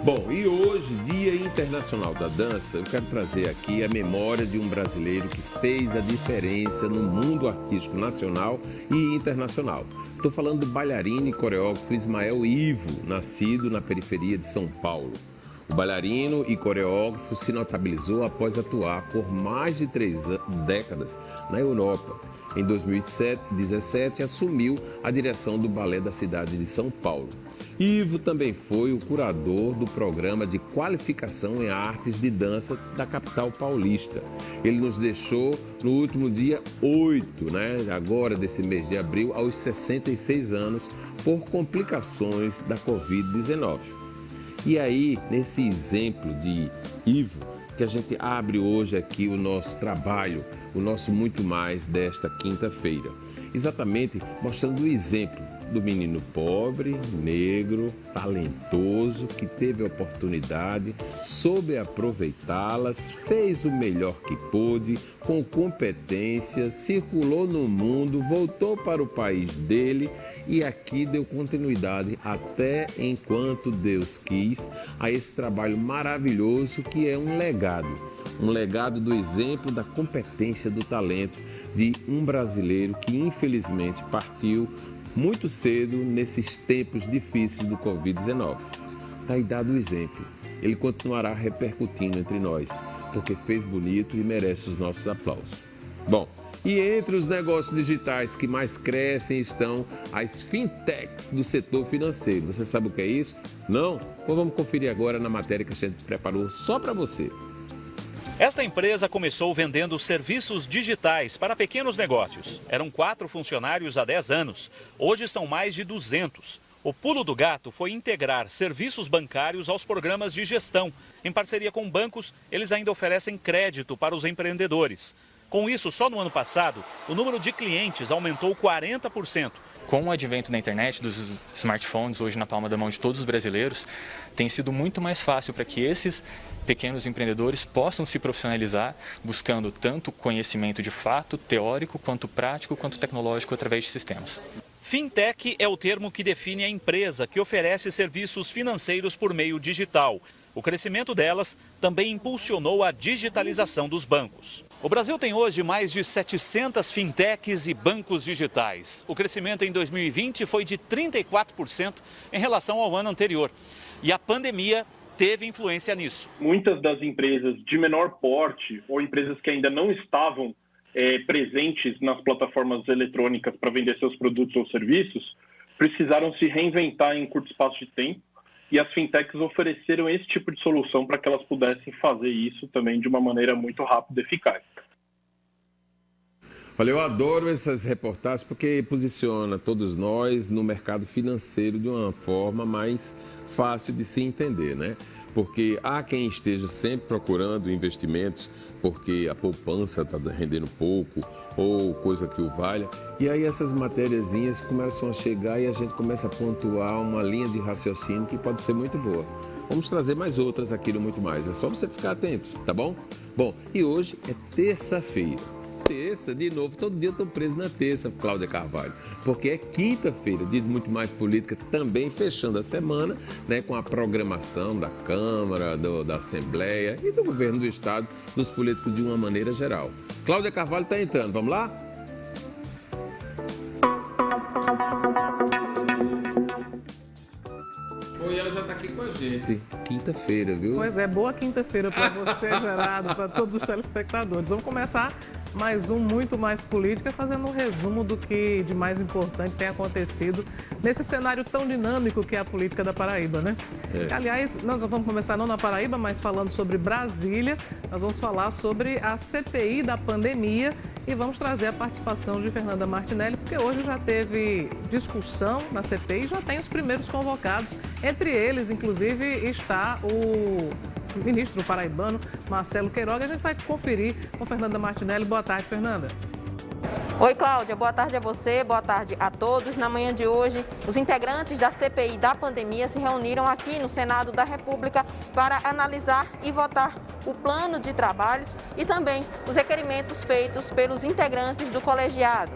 Bom, e hoje, Dia Internacional da Dança, eu quero trazer aqui a memória de um brasileiro que fez a diferença no mundo artístico nacional e internacional. Estou falando do bailarino e coreógrafo Ismael Ivo, nascido na periferia de São Paulo. O bailarino e coreógrafo se notabilizou após atuar por mais de 3 décadas na Europa. Em 2017, assumiu a direção do balé da cidade de São Paulo. Ivo também foi o curador do programa de qualificação em artes de dança da capital paulista. Ele nos deixou no último dia 8, agora desse mês de abril, aos 66 anos, por complicações da Covid-19. E aí, nesse exemplo de Ivo, que a gente abre hoje aqui o nosso trabalho, o nosso Muito Mais desta quinta-feira. Exatamente mostrando o exemplo do menino pobre, negro, talentoso, que teve a oportunidade, soube aproveitá-las, fez o melhor que pôde, com competência, circulou no mundo, voltou para o país dele e aqui deu continuidade até enquanto Deus quis a esse trabalho maravilhoso que é um legado do exemplo da competência, do talento de um brasileiro que infelizmente partiu muito cedo nesses tempos difíceis do Covid-19. Está aí dado o exemplo. Ele continuará repercutindo entre nós, porque fez bonito e merece os nossos aplausos. Bom, e entre os negócios digitais que mais crescem estão as fintechs do setor financeiro. Você sabe o que é isso? Não? Então vamos conferir agora na matéria que a gente preparou só para você. Esta empresa começou vendendo serviços digitais para pequenos negócios. Eram 4 funcionários há 10 anos. Hoje são mais de 200. O pulo do gato foi integrar serviços bancários aos programas de gestão. Em parceria com bancos, eles ainda oferecem crédito para os empreendedores. Com isso, só no ano passado, o número de clientes aumentou 40%. Com o advento da internet, dos smartphones, hoje na palma da mão de todos os brasileiros, tem sido muito mais fácil para que esses pequenos empreendedores possam se profissionalizar, buscando tanto conhecimento de fato, teórico, quanto prático, quanto tecnológico, através de sistemas. Fintech é o termo que define a empresa que oferece serviços financeiros por meio digital. O crescimento delas também impulsionou a digitalização dos bancos. O Brasil tem hoje mais de 700 fintechs e bancos digitais. O crescimento em 2020 foi de 34% em relação ao ano anterior. E a pandemia teve influência nisso. Muitas das empresas de menor porte ou empresas que ainda não estavam presentes nas plataformas eletrônicas para vender seus produtos ou serviços precisaram se reinventar em curto espaço de tempo. E as fintechs ofereceram esse tipo de solução para que elas pudessem fazer isso também de uma maneira muito rápida e eficaz. Olha, eu adoro essas reportagens porque posiciona todos nós no mercado financeiro de uma forma mais fácil de se entender, Porque há quem esteja sempre procurando investimentos porque a poupança está rendendo pouco ou coisa que o valha. E aí essas matériazinhas começam a chegar e a gente começa a pontuar uma linha de raciocínio que pode ser muito boa. Vamos trazer mais outras aqui no Muito Mais. É só você ficar atento, tá bom? Bom, e hoje é terça-feira. Terça, de novo, todo dia eu estou preso na terça, Cláudia Carvalho, porque é quinta-feira, dia de Muito Mais Política, também fechando a semana, com a programação da Câmara, da Assembleia e do Governo do Estado, dos políticos de uma maneira geral. Cláudia Carvalho está entrando, vamos lá? E ela já está aqui com a gente. Quinta-feira, viu? Pois é, boa quinta-feira para você, Gerardo, para todos os telespectadores. Vamos começar mais um Muito Mais Política, fazendo um resumo do que de mais importante tem acontecido nesse cenário tão dinâmico que é a política da Paraíba, Aliás, nós vamos começar não na Paraíba, mas falando sobre Brasília. Nós vamos falar sobre a CPI da pandemia e vamos trazer a participação de Fernanda Martinelli, porque hoje já teve discussão na CPI, já tem os primeiros convocados. Entre eles, inclusive, está o ministro paraibano, Marcelo Queiroga. A gente vai conferir com Fernanda Martinelli. Boa tarde, Fernanda. Oi, Cláudia. Boa tarde a você, boa tarde a todos. Na manhã de hoje, os integrantes da CPI da pandemia se reuniram aqui no Senado da República para analisar e votar o plano de trabalhos e também os requerimentos feitos pelos integrantes do colegiado.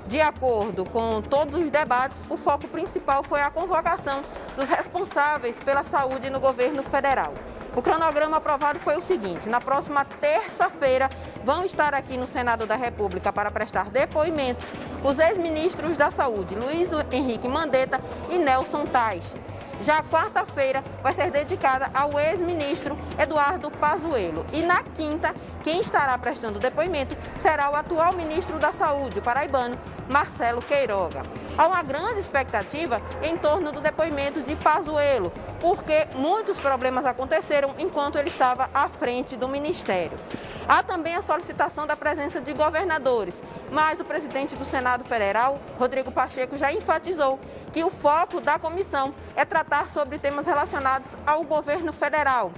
De acordo com todos os debates, o foco principal foi a convocação dos responsáveis pela saúde no governo federal. O cronograma aprovado foi o seguinte: na próxima terça-feira vão estar aqui no Senado da República para prestar depoimentos os ex-ministros da Saúde, Luiz Henrique Mandetta e Nelson Tais. Já a quarta-feira vai ser dedicada ao ex-ministro Eduardo Pazuello. E na quinta, quem estará prestando depoimento será o atual ministro da Saúde, o paraibano Marcelo Queiroga. Há uma grande expectativa em torno do depoimento de Pazuello, porque muitos problemas aconteceram enquanto ele estava à frente do ministério. Há também a solicitação da presença de governadores, mas o presidente do Senado Federal, Rodrigo Pacheco, já enfatizou que o foco da comissão é tratar sobre temas relacionados ao governo federal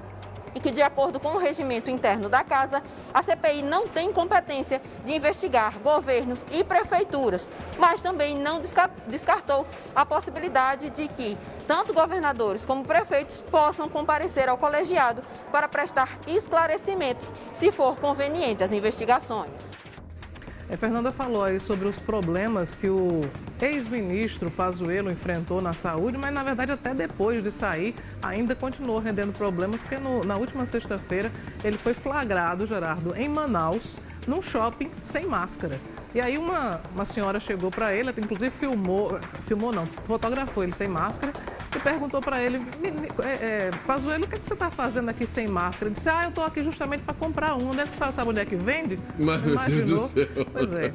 e que, de acordo com o regimento interno da Casa, a CPI não tem competência de investigar governos e prefeituras, mas também não descartou a possibilidade de que tanto governadores como prefeitos possam comparecer ao colegiado para prestar esclarecimentos, se for conveniente, às investigações. Fernanda falou aí sobre os problemas que o ex-ministro Pazuello enfrentou na saúde, mas na verdade até depois de sair ainda continuou rendendo problemas, porque na última sexta-feira ele foi flagrado, Gerardo, em Manaus, num shopping sem máscara. E aí uma senhora chegou para ele, inclusive fotografou ele sem máscara e perguntou para ele: Pazuello, o que você está fazendo aqui sem máscara? Ele disse: eu estou aqui justamente para comprar um. Né? Você sabe onde é que vende? Mas, meu Deus do céu. Pois é,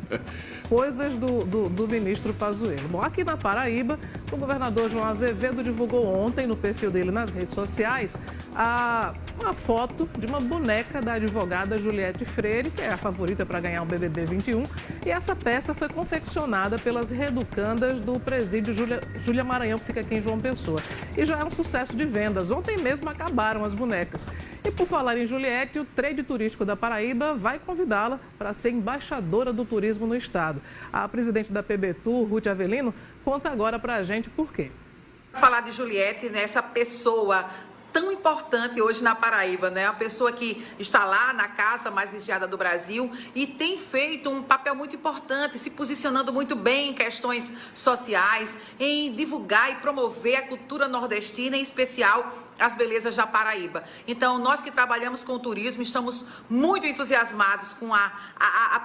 coisas do ministro Pazuello. Bom, aqui na Paraíba, o governador João Azevedo divulgou ontem no perfil dele nas redes sociais uma foto de uma boneca da advogada Juliette Freire, que é a favorita para ganhar um BBB 21, e essa peça foi confeccionada pelas reeducandas do presídio Júlia Maranhão, que fica aqui em João Pessoa. E já é um sucesso de vendas. Ontem mesmo acabaram as bonecas. E por falar em Juliette, o trade turístico da Paraíba vai convidá-la para ser embaixadora do turismo no estado. A presidente da PBTur, Ruth Avelino, conta agora para a gente por quê. Falar de Juliette, né, essa pessoa tão importante hoje na Paraíba, né? A pessoa que está lá na casa mais vigiada do Brasil e tem feito um papel muito importante, se posicionando muito bem em questões sociais, em divulgar e promover a cultura nordestina, em especial as belezas da Paraíba. Então, nós que trabalhamos com o turismo, estamos muito entusiasmados com a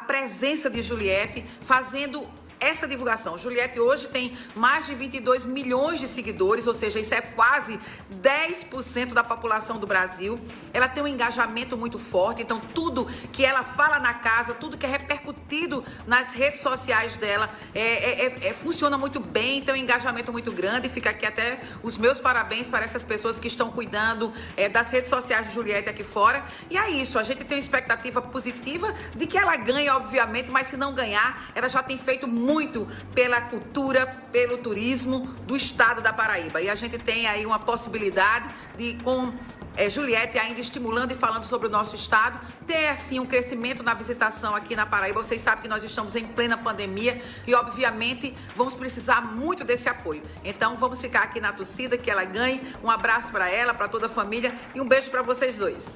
presença de Juliette, fazendo essa divulgação. Juliette hoje tem mais de 22 milhões de seguidores, ou seja, isso é quase 10% da população do Brasil. Ela tem um engajamento muito forte, então tudo que ela fala na casa, tudo que é repercutido nas redes sociais dela, funciona muito bem, tem um engajamento muito grande. Fica aqui até os meus parabéns para essas pessoas que estão cuidando das redes sociais de Juliette aqui fora. E é isso, a gente tem uma expectativa positiva de que ela ganhe, obviamente, mas se não ganhar, ela já tem feito muito pela cultura, pelo turismo do estado da Paraíba. E a gente tem aí uma possibilidade de, com Juliette ainda estimulando e falando sobre o nosso estado, ter assim um crescimento na visitação aqui na Paraíba. Vocês sabem que nós estamos em plena pandemia e obviamente vamos precisar muito desse apoio. Então vamos ficar aqui na torcida, que ela ganhe. Um abraço para ela, para toda a família e um beijo para vocês dois.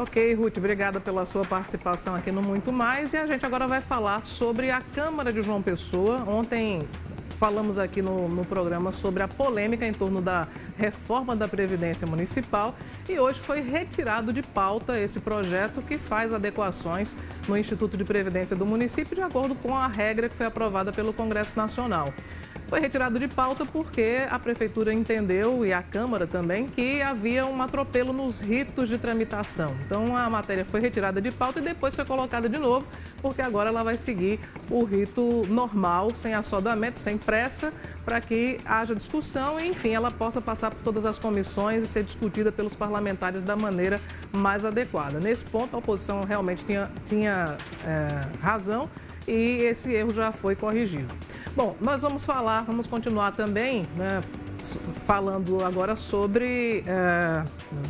Ok, Ruth, obrigada pela sua participação aqui no Muito Mais. E a gente agora vai falar sobre a Câmara de João Pessoa. Ontem falamos aqui no programa sobre a polêmica em torno da reforma da Previdência Municipal e hoje foi retirado de pauta esse projeto que faz adequações no Instituto de Previdência do município de acordo com a regra que foi aprovada pelo Congresso Nacional. Foi retirado de pauta porque a Prefeitura entendeu, e a Câmara também, que havia um atropelo nos ritos de tramitação. Então a matéria foi retirada de pauta e depois foi colocada de novo, porque agora ela vai seguir o rito normal, sem assodamento, sem pressa, para que haja discussão e, enfim, ela possa passar por todas as comissões e ser discutida pelos parlamentares da maneira mais adequada. Nesse ponto, a oposição realmente tinha razão e esse erro já foi corrigido. Bom, nós vamos continuar também, né, falando agora sobre,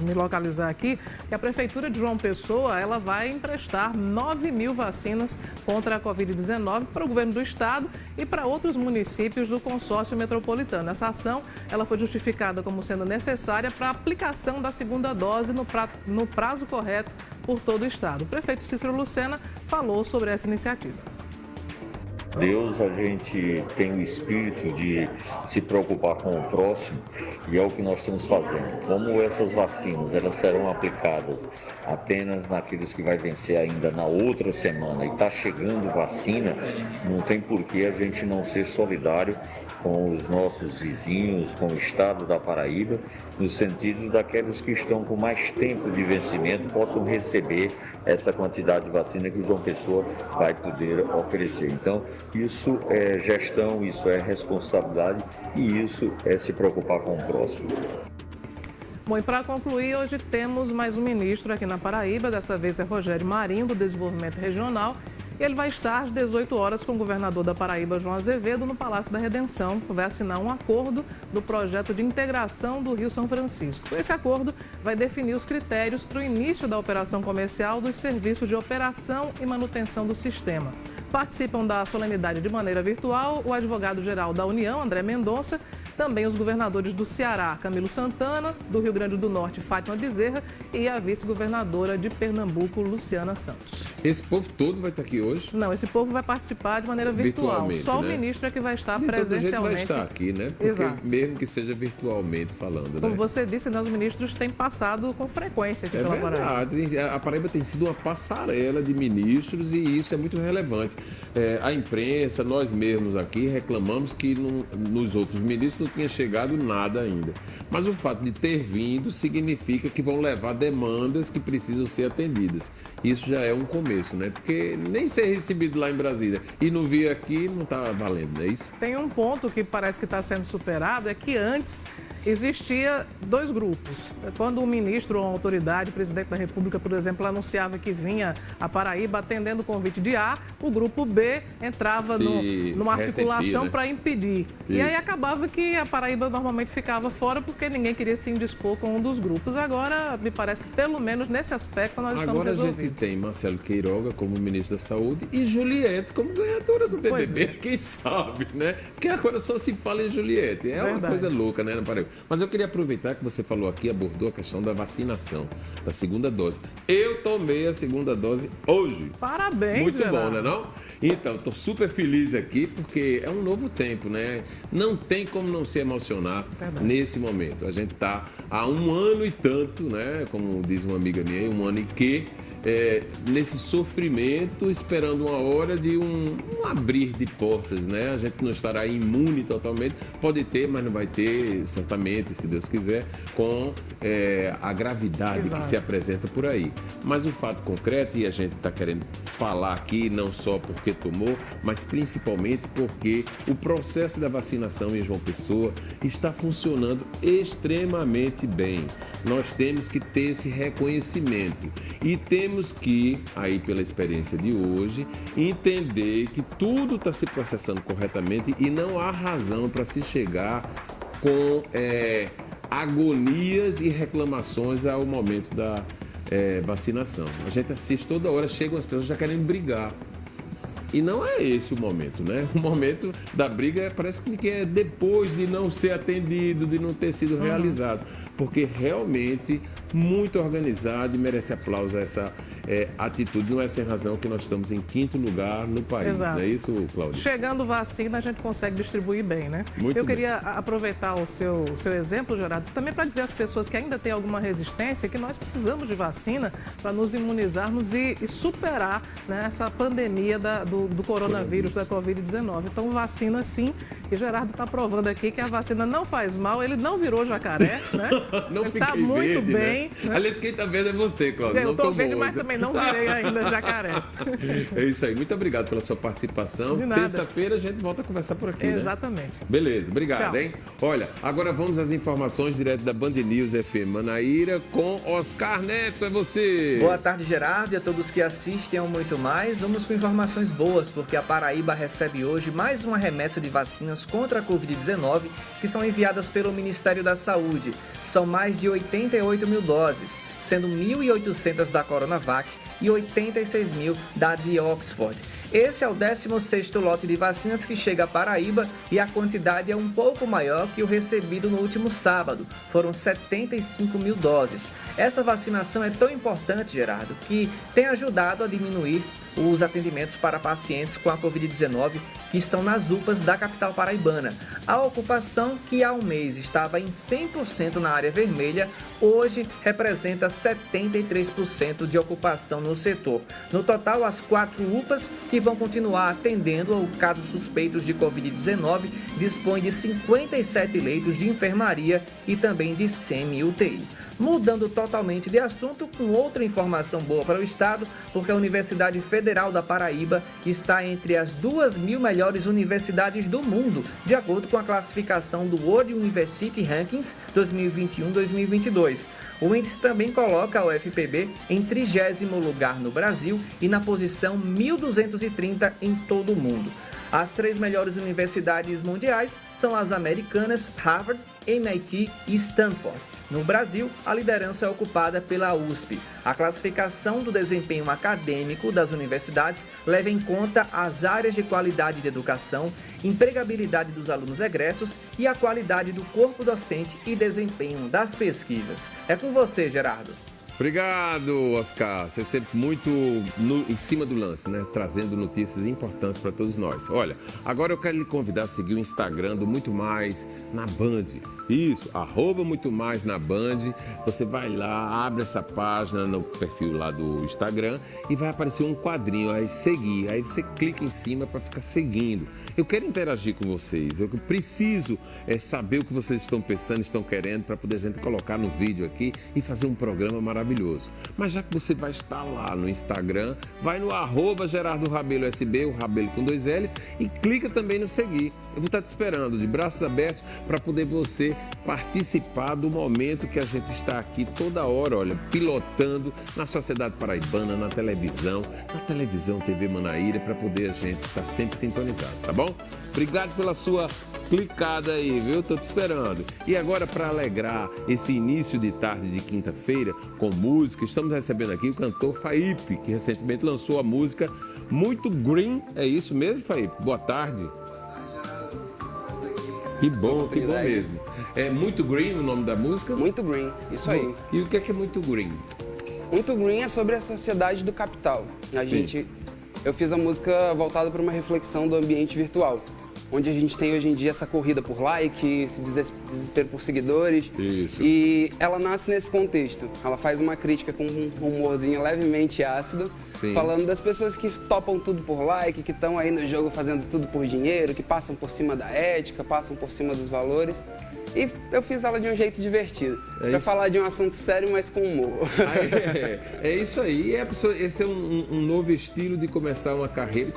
me localizar aqui, que a Prefeitura de João Pessoa, ela vai emprestar 9.000 vacinas contra a Covid-19 para o governo do estado e para outros municípios do consórcio metropolitano. Essa ação, ela foi justificada como sendo necessária para a aplicação da segunda dose no prazo correto por todo o estado. O prefeito Cícero Lucena falou sobre essa iniciativa. Deus, a gente tem o espírito de se preocupar com o próximo e é o que nós estamos fazendo. Como essas vacinas, elas serão aplicadas apenas naqueles que vai vencer ainda na outra semana e está chegando vacina, não tem por que a gente não ser solidário com os nossos vizinhos, com o estado da Paraíba, no sentido daqueles que estão com mais tempo de vencimento possam receber essa quantidade de vacina que o João Pessoa vai poder oferecer. Então, isso é gestão, isso é responsabilidade e isso é se preocupar com o próximo. Bom, e para concluir, hoje temos mais um ministro aqui na Paraíba, dessa vez é Rogério Marinho, do Desenvolvimento Regional. E ele vai estar às 18 horas com o governador da Paraíba, João Azevedo, no Palácio da Redenção. Vai assinar um acordo do projeto de integração do Rio São Francisco. Esse acordo vai definir os critérios para o início da operação comercial dos serviços de operação e manutenção do sistema. Participam da solenidade de maneira virtual o advogado-geral da União, André Mendonça, também os governadores do Ceará, Camilo Santana, do Rio Grande do Norte, Fátima Bezerra, e a vice-governadora de Pernambuco, Luciana Santos. Esse povo todo vai estar aqui hoje? Não, esse povo vai participar de maneira virtual. Só né? O ministro é que vai estar então, presencialmente. Vai estar aqui, né? Porque Exato. Mesmo que seja virtualmente falando, né? Como você disse, né, os ministros têm passado com frequência aqui pela Paraíba. É verdade. A Paraíba tem sido uma passarela de ministros e isso é muito relevante. A imprensa, nós mesmos aqui reclamamos que nos outros ministros não tinha chegado nada ainda. Mas o fato de ter vindo significa que vão levar demandas que precisam ser atendidas. Isso já é um começo, né? Porque nem ser recebido lá em Brasília e não vir aqui não está valendo, não é isso? Tem um ponto que parece que está sendo superado, é que antes existia dois grupos. Quando um ministro ou uma autoridade, presidente da República, por exemplo, anunciava que vinha a Paraíba atendendo o convite de A, o grupo B entrava numa articulação, né, para impedir. Isso. E aí acabava que a Paraíba normalmente ficava fora porque ninguém queria se indispor com um dos grupos. Agora, me parece que pelo menos nesse aspecto nós estamos resolvidos. Agora a gente tem Marcelo Queiroga como ministro da Saúde e Juliette como ganhadora do BBB. Quem sabe, né? Porque agora só se fala em Juliette. É uma coisa louca, né, na Paraíba. Mas eu queria aproveitar que você falou aqui, abordou a questão da vacinação, da segunda dose. Eu tomei a segunda dose hoje. Parabéns, muito Gerardo. bom, né não? Então, estou super feliz aqui porque é um novo tempo, né? Não tem como não se emocionar nesse momento. A gente está há um ano e tanto, né? Como diz uma amiga minha, um ano e que... nesse sofrimento, esperando uma hora de um abrir de portas, né? A gente não estará imune totalmente, pode ter, mas não vai ter, certamente, se Deus quiser, com a gravidade que se apresenta por aí. Mas o fato concreto, e a gente está querendo falar aqui, não só porque tomou, mas principalmente porque o processo da vacinação em João Pessoa está funcionando extremamente bem. Nós temos que ter esse reconhecimento e temos que, aí pela experiência de hoje, entender que tudo está se processando corretamente e não há razão para se chegar com agonias e reclamações ao momento da vacinação. A gente assiste toda hora, chegam as pessoas já querendo brigar. E não é esse o momento, né? O momento da briga parece que é depois de não ser atendido, de não ter sido realizado. Porque realmente muito organizado e merece aplauso essa atitude. Não é sem razão que nós estamos em 5º lugar no país. Exato. Não é isso, Cláudio? Chegando vacina, a gente consegue distribuir bem, né? Eu queria aproveitar o seu exemplo, Gerardo, também para dizer às pessoas que ainda têm alguma resistência que nós precisamos de vacina para nos imunizarmos e superar, né, essa pandemia do coronavírus, da Covid-19. Então, vacina sim. E Gerardo está provando aqui que a vacina não faz mal, ele não virou jacaré, né? Não ele está muito verde, bem. Né? Aliás, quem está vendo é você, Cláudio. Eu estou verde, mas também não virei ainda jacaré. É isso aí. Muito obrigado pela sua participação. Terça-feira a gente volta a conversar por aqui, Exatamente. Né? Beleza, obrigado, hein? Olha, agora vamos às informações direto da Band News FM Manaíra com Oscar Neto. É você. Boa tarde, Gerardo, e a todos que assistem ao Muito Mais. Vamos com informações boas, porque a Paraíba recebe hoje mais uma remessa de vacinas contra a Covid-19 que são enviadas pelo Ministério da Saúde. São mais de 88 mil doses, sendo 1.800 da Coronavac e 86 mil da de Oxford. Esse é o 16º lote de vacinas que chega à Paraíba e a quantidade é um pouco maior que o recebido no último sábado. Foram 75 mil doses. Essa vacinação é tão importante, Gerardo, que tem ajudado a diminuir os atendimentos para pacientes com a Covid-19 que estão nas UPAs da capital paraibana. A ocupação, que há um mês estava em 100% na área vermelha, hoje representa 73% de ocupação no setor. No total, as 4 UPAs que vão continuar atendendo ao casos suspeitos de Covid-19 dispõem de 57 leitos de enfermaria e também de semi-UTI. Mudando totalmente de assunto, com outra informação boa para o estado, porque a Universidade Federal da Paraíba está entre as 2.000 melhores universidades do mundo, de acordo com a classificação do World University Rankings 2021-2022. O índice também coloca a UFPB em 30º lugar no Brasil e na posição 1.230 em todo o mundo. As 3 melhores universidades mundiais são as americanas Harvard, MIT e Stanford. No Brasil, a liderança é ocupada pela USP. A classificação do desempenho acadêmico das universidades leva em conta as áreas de qualidade de educação, empregabilidade dos alunos egressos e a qualidade do corpo docente e desempenho das pesquisas. É com você, Gerardo. Obrigado, Oscar. Você é sempre muito em cima do lance, né? Trazendo notícias importantes para todos nós. Olha, agora eu quero lhe convidar a seguir o Instagram do Muito Mais na Band. Isso, @Muito Mais na Band. Você vai lá, abre essa página no perfil lá do Instagram e vai aparecer um quadrinho aí, seguir. Aí você clica em cima para ficar seguindo. Eu quero interagir com vocês. Eu preciso saber o que vocês estão pensando, estão querendo, para poder a gente colocar no vídeo aqui e fazer um programa maravilhoso. Mas já que você vai estar lá no Instagram, vai no @GerardoRabelloSB, o Rabelo com 2 L's, e clica também no seguir. Eu vou estar te esperando de braços abertos para poder você participar do momento que a gente está aqui toda hora, olha, pilotando na Sociedade Paraibana, na televisão TV Manaíra, para poder a gente estar sempre sintonizado, tá bom? Obrigado pela sua clicada aí, viu? Tô te esperando. E agora, para alegrar esse início de tarde de quinta-feira com música, estamos recebendo aqui o cantor Faipe, que recentemente lançou a música Muito Green. É isso mesmo, Faipe? Boa tarde. Que bom mesmo. É Muito Green o nome da música? Muito Green, isso aí. E o que é Muito Green? Muito Green é sobre a sociedade do capital. Eu fiz a música voltada para uma reflexão do ambiente virtual, onde a gente tem hoje em dia essa corrida por like, esse desespero por seguidores. Isso. E ela nasce nesse contexto. Ela faz uma crítica com um humorzinho levemente ácido, Sim. falando das pessoas que topam tudo por like, que estão aí no jogo fazendo tudo por dinheiro, que passam por cima da ética, passam por cima dos valores. E eu fiz ela de um jeito divertido, para falar de um assunto sério, mas com humor. É isso aí. Esse é um novo estilo de começar uma carreira.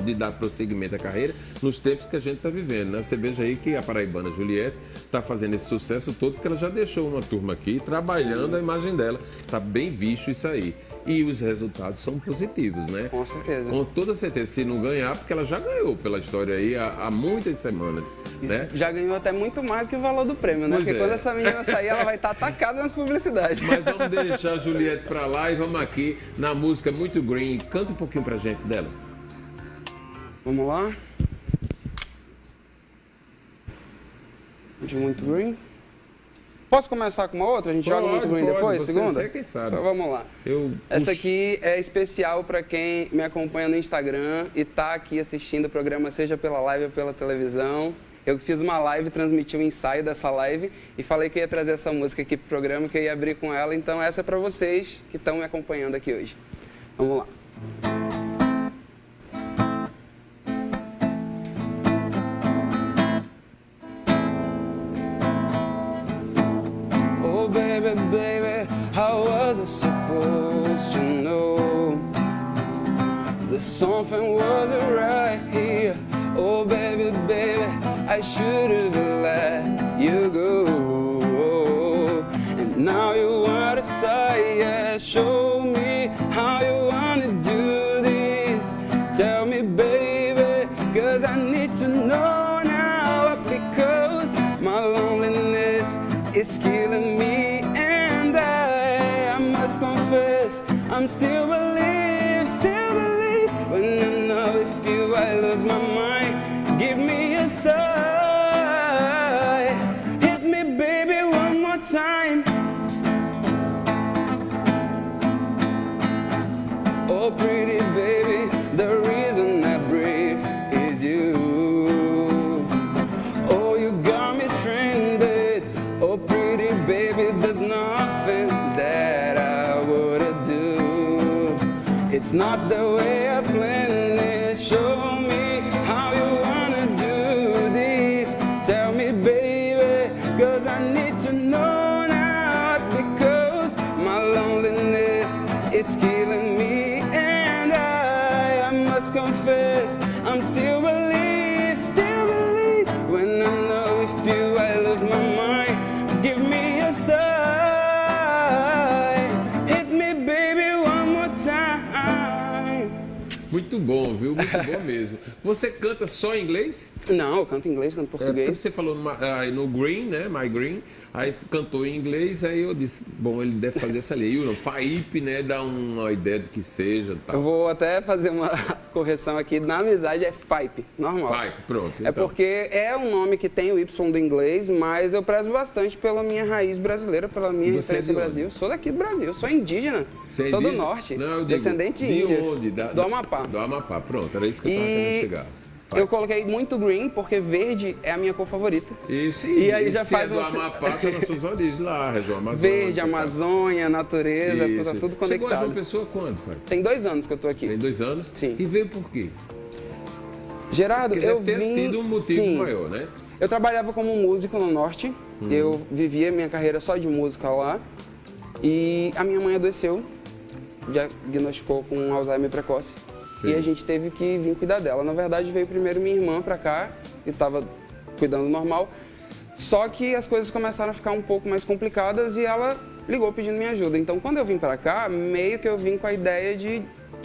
De dar prosseguimento à carreira nos tempos que a gente está vivendo, né? Você veja aí que a paraibana Juliette está fazendo esse sucesso todo, porque ela já deixou uma turma aqui trabalhando a imagem dela. Está bem visto isso aí. E os resultados são positivos, né? Com certeza. Com toda certeza. Se não ganhar, porque ela já ganhou pela história aí há muitas semanas, né? Já ganhou até muito mais do que o valor do prêmio, né? Pois porque quando essa menina sair, ela vai estar atacada nas publicidades. Mas vamos deixar a Juliette pra lá e vamos aqui na música Muito Green. Canta um pouquinho pra gente dela. Vamos lá. De Muito Green. Posso começar com uma outra? A gente joga Muito Green depois, segunda? Você quem sabe. Então vamos lá. Essa aqui é especial para quem me acompanha no Instagram e tá aqui assistindo o programa, seja pela live ou pela televisão. Eu fiz uma live, transmiti um ensaio dessa live e falei que eu ia trazer essa música aqui pro programa, que eu ia abrir com ela. Então essa é para vocês que estão me acompanhando aqui hoje. Vamos lá. Oh baby, baby, how was I supposed to know that something wasn't right here? Oh baby, baby, I should have let you go. And now you wanna say, yeah, show me how you wanna do this. Tell me, baby, cause I need to know now. Because my loneliness is killing me. And I must confess, I'm still believe. When I'm not with you, I lose my mind. Give me a sign. Hit me, baby, one more time. Oh, pretty baby, It's not the way I planned it. Show me how you wanna do this. Tell me, baby, 'cause I need to know now. Because my loneliness is killing me, and I must confess, I'm still believe. When I'm not with you, I lose my mind. Give me a sign. Hit me, baby, one more time. Muito bom, viu? Muito bom mesmo. Você canta só em inglês? Não, eu canto em inglês, canto em português. Você falou no Green, né? My Green. Aí cantou em inglês, aí eu disse, bom, ele deve fazer essa lei. Faip, né? Dá uma ideia do que seja. Tá. Eu vou até fazer uma correção aqui. Na amizade é Fipe, normal. Fipe, pronto. É porque é um nome que tem o Y do inglês, mas eu prezo bastante pela minha raiz brasileira, pela minha referência ao Brasil. Sou daqui do Brasil, sou indígena. Você sou indígena? do norte, Não, eu digo, descendente de índio. onde? Do Amapá. Do Amapá, pronto. Era isso que eu estava querendo chegar. Eu coloquei muito green porque verde é a minha cor favorita. Isso, e aí já faz do Amapá, tá nas suas origens lá, região Amazônia. Verde, Amazônia, natureza, tá tudo conectado. Chegou a João Pessoa quando, pai? Tem 2 anos que eu tô aqui. Tem 2 anos? Sim. E veio por quê? Gerardo, porque eu deve ter tido um motivo maior, né? Eu trabalhava como músico no Norte. Eu vivia minha carreira só de música lá. E a minha mãe adoeceu, diagnosticou com Alzheimer precoce. Sim. E a gente teve que vir cuidar dela. Na verdade, veio primeiro minha irmã pra cá, que estava cuidando normal. Só que as coisas começaram a ficar um pouco mais complicadas e ela ligou pedindo minha ajuda. Então, quando eu vim pra cá, meio que eu vim com a ideia de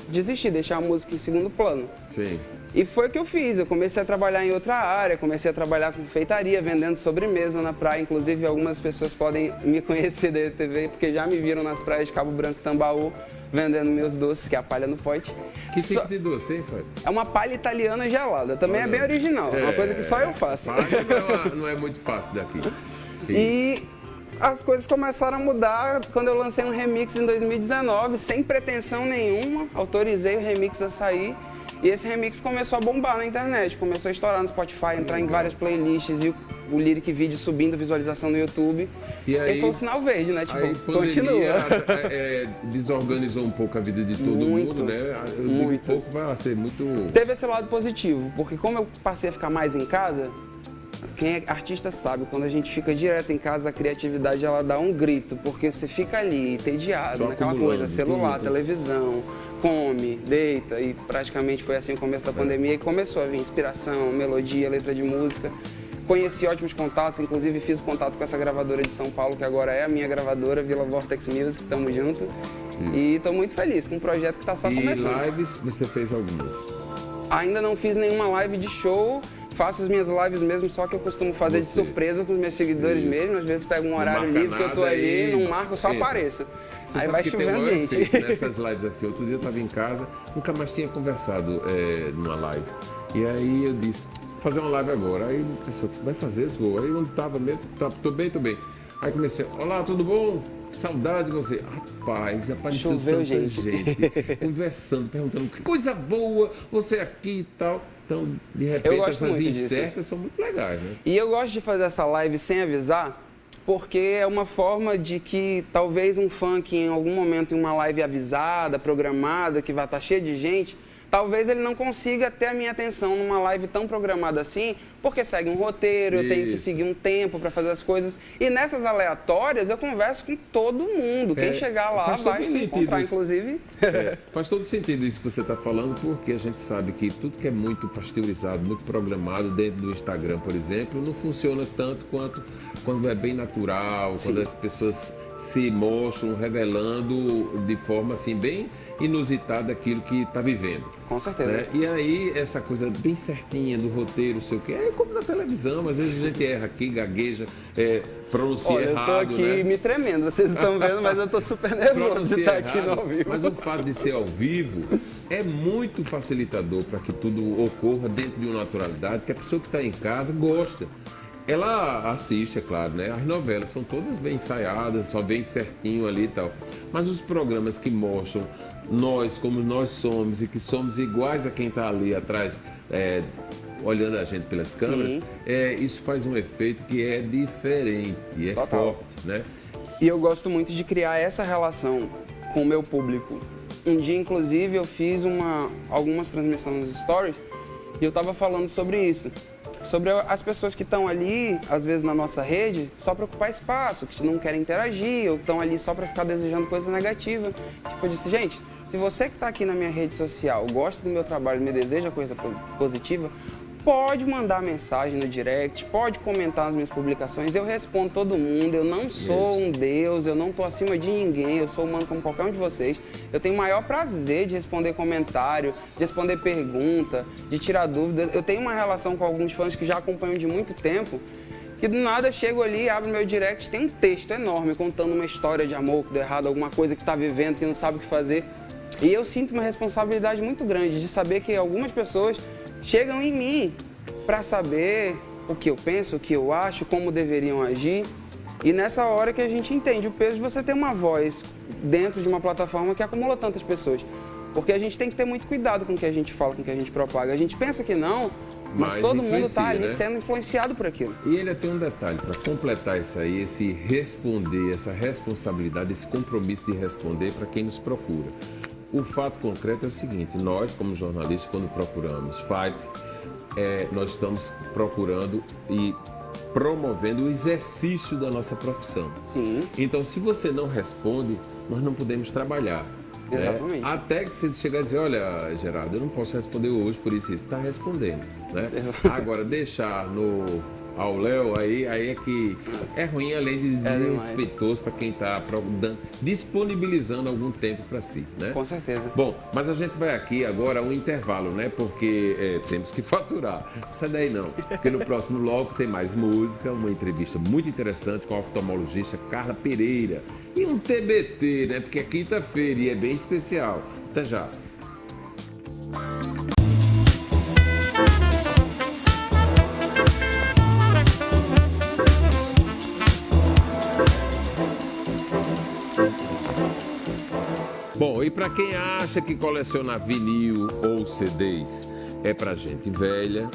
desistir, deixar a música em segundo plano. Sim. E foi o que eu fiz. Eu comecei a trabalhar em outra área, comecei a trabalhar com confeitaria, vendendo sobremesa na praia. Inclusive, algumas pessoas podem me conhecer da ETV, porque já me viram nas praias de Cabo Branco e Tambaú, vendendo meus doces, que é a palha no pote. Que tipo de doce, hein, Fábio? É uma palha italiana gelada. Também é bem original. É uma coisa que só eu faço. Palha não é muito fácil daqui. E as coisas começaram a mudar quando eu lancei um remix em 2019, sem pretensão nenhuma. Autorizei o remix a sair. E esse remix começou a bombar na internet, começou a estourar no Spotify, entrar em várias playlists e o Lyric Video subindo visualização no YouTube. E aí foi um sinal verde, né? Tipo, aí, continua. Desorganizou um pouco a vida de todo mundo, né? Eu digo pouco, vai ser muito... Teve esse lado positivo, porque como eu passei a ficar mais em casa, quem é artista sabe, quando a gente fica direto em casa, a criatividade ela dá um grito, porque você fica ali, entediado, naquela coisa, celular, televisão, come, deita, e praticamente foi assim o começo da pandemia, e começou a vir inspiração, melodia, letra de música. Conheci ótimos contatos, inclusive fiz contato com essa gravadora de São Paulo, que agora é a minha gravadora, Vila Vortex Music, estamos juntos. E estou muito feliz com um projeto que está só começando. E lives, você fez algumas? Ainda não fiz nenhuma live de show, faço as minhas lives mesmo, só que eu costumo fazer de surpresa com os meus seguidores mesmo. Às vezes pego um horário livre que eu tô ali, não marco, só apareço. Aí vai chovendo gente. Nessas lives assim, outro dia eu estava em casa, nunca mais tinha conversado numa live. E aí eu disse, vou fazer uma live agora. Aí a pessoa disse, vai fazer? Vou. Aí eu não estava mesmo, tô bem. Aí comecei, olá, tudo bom? Saudade de você. Rapaz, apareceu tanta gente conversando, perguntando que coisa boa, você aqui e tal. Então, de repente, essas incertas são muito legais, né? E eu gosto de fazer essa live sem avisar, porque é uma forma de que talvez um fã que em algum momento em uma live avisada, programada, que vai estar cheia de gente, talvez ele não consiga ter a minha atenção numa live tão programada assim, porque segue um roteiro, eu tenho que seguir um tempo para fazer as coisas. E nessas aleatórias eu converso com todo mundo. Quem chegar lá vai me encontrar, inclusive. Faz todo sentido isso que você está falando, porque a gente sabe que tudo que é muito pasteurizado, muito programado dentro do Instagram, por exemplo, não funciona tanto quanto quando é bem natural, quando as pessoas se mostram revelando de forma assim bem inusitada aquilo que está vivendo. Com certeza. Né? E aí essa coisa bem certinha do roteiro, sei o quê, é como na televisão, às vezes a gente erra aqui, gagueja, pronuncia errado. Eu tô aqui me tremendo, vocês estão vendo, mas eu tô super nervoso de estar aqui no ao vivo. Mas o fato de ser ao vivo é muito facilitador para que tudo ocorra dentro de uma naturalidade que a pessoa que está em casa gosta. Ela assiste, é claro, né? As novelas são todas bem ensaiadas, só bem certinho ali e tal. Mas os programas que mostram nós como nós somos e que somos iguais a quem está ali atrás, olhando a gente pelas câmeras, isso faz um efeito que é diferente, é forte, né? E eu gosto muito de criar essa relação com o meu público. Um dia, inclusive, eu fiz algumas transmissões nos stories e eu tava falando sobre isso. Sobre as pessoas que estão ali, às vezes na nossa rede, só para ocupar espaço, que não querem interagir, ou estão ali só para ficar desejando coisa negativa. Tipo, eu disse, gente, se você que está aqui na minha rede social gosta do meu trabalho e me deseja coisa positiva, pode mandar mensagem no direct, pode comentar nas minhas publicações, eu respondo todo mundo, eu não sou um deus, eu não estou acima de ninguém, eu sou humano como qualquer um de vocês. Eu tenho o maior prazer de responder comentário, de responder pergunta, de tirar dúvida. Eu tenho uma relação com alguns fãs que já acompanham de muito tempo, que do nada eu chego ali, abro meu direct, tem um texto enorme contando uma história de amor que deu errado, alguma coisa que está vivendo, que não sabe o que fazer. E eu sinto uma responsabilidade muito grande de saber que algumas pessoas chegam em mim para saber o que eu penso, o que eu acho, como deveriam agir. E nessa hora que a gente entende o peso de você ter uma voz dentro de uma plataforma que acumula tantas pessoas. Porque a gente tem que ter muito cuidado com o que a gente fala, com o que a gente propaga. A gente pensa que não, mas todo mundo está ali, né, sendo influenciado por aquilo. E ele tem um detalhe, para completar isso aí, esse responder, essa responsabilidade, esse compromisso de responder para quem nos procura. O fato concreto é o seguinte, nós como jornalistas, quando procuramos nós estamos procurando e promovendo o exercício da nossa profissão. Sim. Então, se você não responde, nós não podemos trabalhar. Exatamente. Né? Até que você chegar e dizer, olha, Geraldo, eu não posso responder hoje, por isso está respondendo. Né? Agora, deixar ao Léo, aí é que é ruim, além de desrespeitoso para quem está disponibilizando algum tempo para si, né? Com certeza. Bom, mas a gente vai aqui agora a um intervalo, né? Porque temos que faturar. Não sai daí não, porque no próximo bloco tem mais música, uma entrevista muito interessante com a oftalmologista Carla Pereira e um TBT, né? Porque é quinta-feira e é bem especial. Até já. Bom, e para quem acha que colecionar vinil ou CDs é pra gente velha,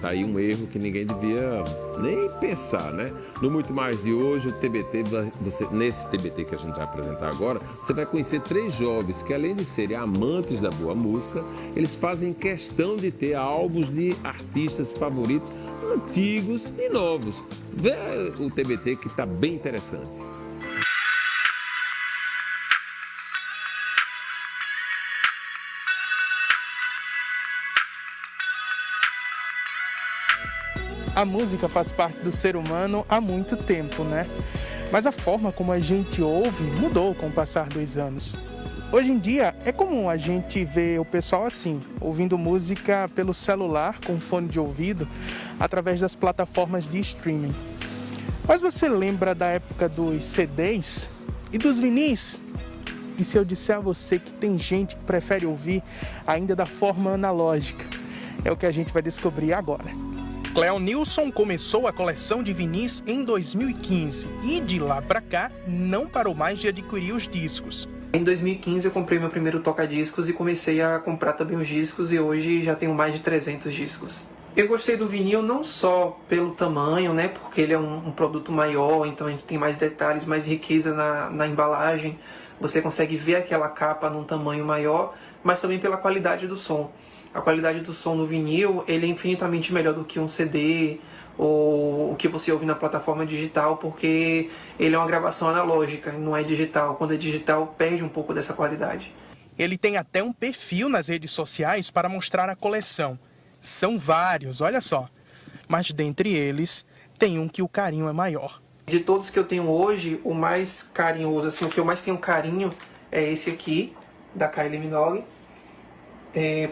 tá aí um erro que ninguém devia nem pensar, né? No Muito Mais de hoje, o TBT, nesse TBT que a gente vai apresentar agora, você vai conhecer 3 jovens que, além de serem amantes da boa música, eles fazem questão de ter álbuns de artistas favoritos antigos e novos. Vê o TBT que tá bem interessante. A música faz parte do ser humano há muito tempo, né? Mas a forma como a gente ouve mudou com o passar dos anos. Hoje em dia é comum a gente ver o pessoal assim, ouvindo música pelo celular com fone de ouvido, através das plataformas de streaming. Mas você lembra da época dos CDs e dos vinis? E se eu disser a você que tem gente que prefere ouvir ainda da forma analógica? É o que a gente vai descobrir agora. Cleonilson começou a coleção de vinis em 2015 e de lá pra cá não parou mais de adquirir os discos. Em 2015 eu comprei meu primeiro toca-discos e comecei a comprar também os discos e hoje já tenho mais de 300 discos. Eu gostei do vinil não só pelo tamanho, né, porque ele é um produto maior, então a gente tem mais detalhes, mais riqueza na embalagem, você consegue ver aquela capa num tamanho maior, mas também pela qualidade do som. A qualidade do som no vinil ele é infinitamente melhor do que um CD ou o que você ouve na plataforma digital, porque ele é uma gravação analógica, não é digital. Quando é digital, perde um pouco dessa qualidade. Ele tem até um perfil nas redes sociais para mostrar a coleção. São vários, olha só. Mas dentre eles, tem um que o carinho é maior. De todos que eu tenho hoje, o mais carinhoso, assim, o que eu mais tenho carinho é esse aqui, da Kylie Minogue.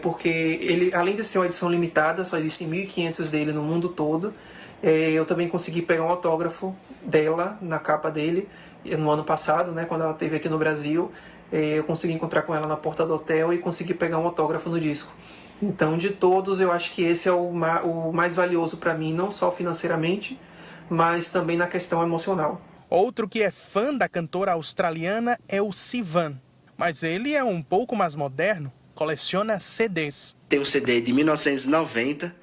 Porque ele, além de ser uma edição limitada, só existem 1.500 dele no mundo todo. Eu também consegui pegar um autógrafo dela na capa dele no ano passado, né, quando ela esteve aqui no Brasil. Eu consegui encontrar com ela na porta do hotel e consegui pegar um autógrafo no disco. Então, de todos, eu acho que esse é o mais valioso para mim, não só financeiramente, mas também na questão emocional. Outro que é fã da cantora australiana é o Sivan, mas ele é um pouco mais moderno. Coleciona CDs. Tem o CD de 1990,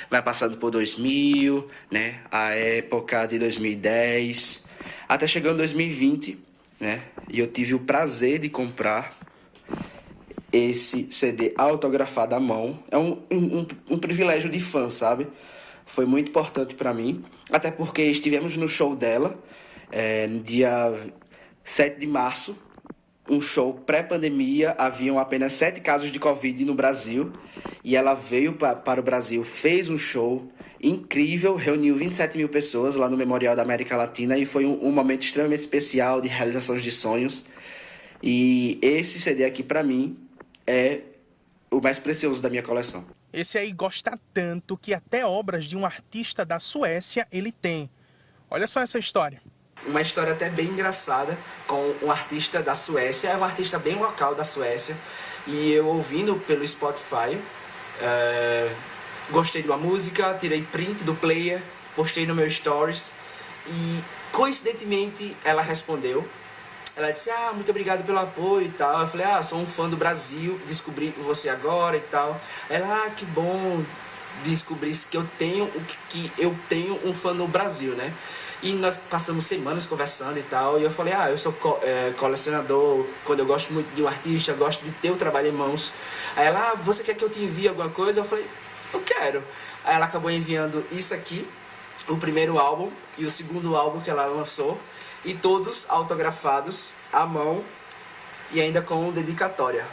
vai passando por 2000, né? A época de 2010, até chegando 2020, né? E eu tive o prazer de comprar esse CD autografado à mão. É um privilégio de fã, sabe? Foi muito importante para mim, até porque estivemos no show dela, no dia 7 de março, um show pré-pandemia, haviam apenas 7 casos de Covid no Brasil, e ela veio para o Brasil, fez um show incrível, reuniu 27 mil pessoas lá no Memorial da América Latina, e foi um momento extremamente especial de realizações de sonhos. E esse CD aqui, para mim, é o mais precioso da minha coleção. Esse aí gosta tanto que até obras de um artista da Suécia ele tem. Olha só essa história. Uma história até bem engraçada com um artista da Suécia, é um artista bem local da Suécia, e eu ouvindo pelo Spotify, gostei de uma música, tirei print do player, postei no meu stories, e coincidentemente ela respondeu. Ela disse, muito obrigado pelo apoio e tal. Eu falei, sou um fã do Brasil, descobri você agora e tal. Ela, que bom descobrir que eu tenho um fã no Brasil, né? E nós passamos semanas conversando e tal, e eu falei, eu sou colecionador, quando eu gosto muito de um artista, gosto de ter o trabalho em mãos. Aí ela, você quer que eu te envie alguma coisa? Eu falei, eu quero. Aí ela acabou enviando isso aqui, o primeiro álbum e o segundo álbum que ela lançou, e todos autografados à mão e ainda com dedicatória.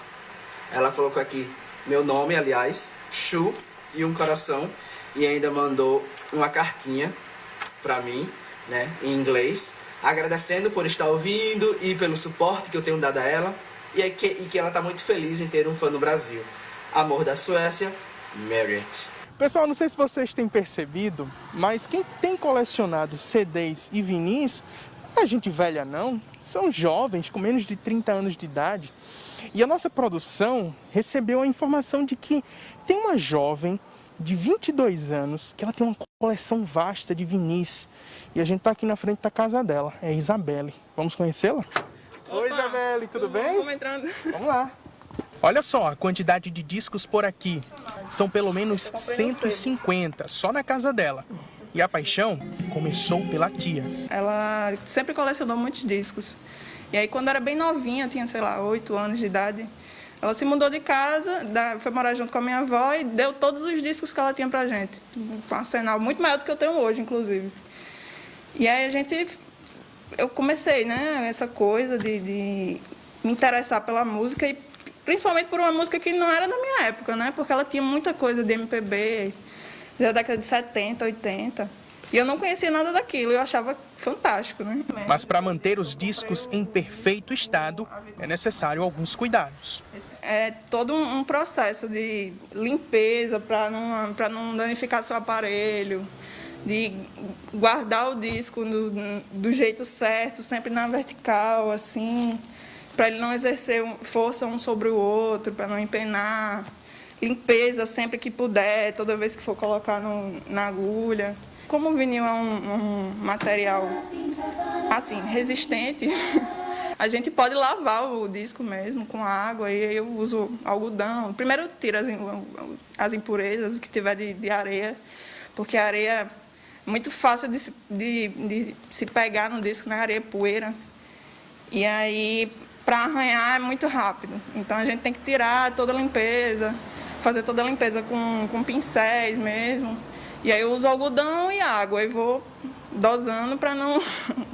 Ela colocou aqui meu nome, aliás, Chu, e um coração, e ainda mandou uma cartinha pra mim, né, em inglês, agradecendo por estar ouvindo e pelo suporte que eu tenho dado a ela, e que ela tá muito feliz em ter um fã no Brasil. Amor da Suécia, Marriott. Pessoal, não sei se vocês têm percebido, mas quem tem colecionado CDs e vinis, não é gente velha não, são jovens com menos de 30 anos de idade. E a nossa produção recebeu a informação de que tem uma jovem de 22 anos, que ela tem uma coleção vasta de vinis. E a gente está aqui na frente da casa dela, é a Isabelle. Vamos conhecê-la? Oi, Isabelle, tudo bem? Vamos entrando. Vamos lá. Olha só a quantidade de discos por aqui. São pelo menos 150, só na casa dela. E a paixão começou pela tia. Ela sempre colecionou muitos discos. E aí, quando era bem novinha, tinha, 8 anos de idade, ela se mudou de casa, foi morar junto com a minha avó e deu todos os discos que ela tinha pra gente. Um arsenal muito maior do que eu tenho hoje, inclusive. E aí eu comecei, né, essa coisa de me interessar pela música, e principalmente por uma música que não era da minha época, né, porque ela tinha muita coisa de MPB, da década de 70, 80. E eu não conhecia nada daquilo, eu achava fantástico, né? Mas para manter os discos em perfeito estado, é necessário alguns cuidados. É todo um processo de limpeza para não danificar seu aparelho, de guardar o disco do jeito certo, sempre na vertical, assim, para ele não exercer força um sobre o outro, para não empenar. Limpeza sempre que puder, toda vez que for colocar na agulha. Como o vinil é um material, assim, resistente, a gente pode lavar o disco mesmo com água, e eu uso algodão. Primeiro eu tiro as impurezas, o que tiver de areia, porque a areia é muito fácil de se pegar no disco, na areia, poeira. E aí, para arranhar é muito rápido. Então a gente tem que tirar toda a limpeza, fazer toda a limpeza com pincéis mesmo. E aí eu uso algodão e água e vou dosando para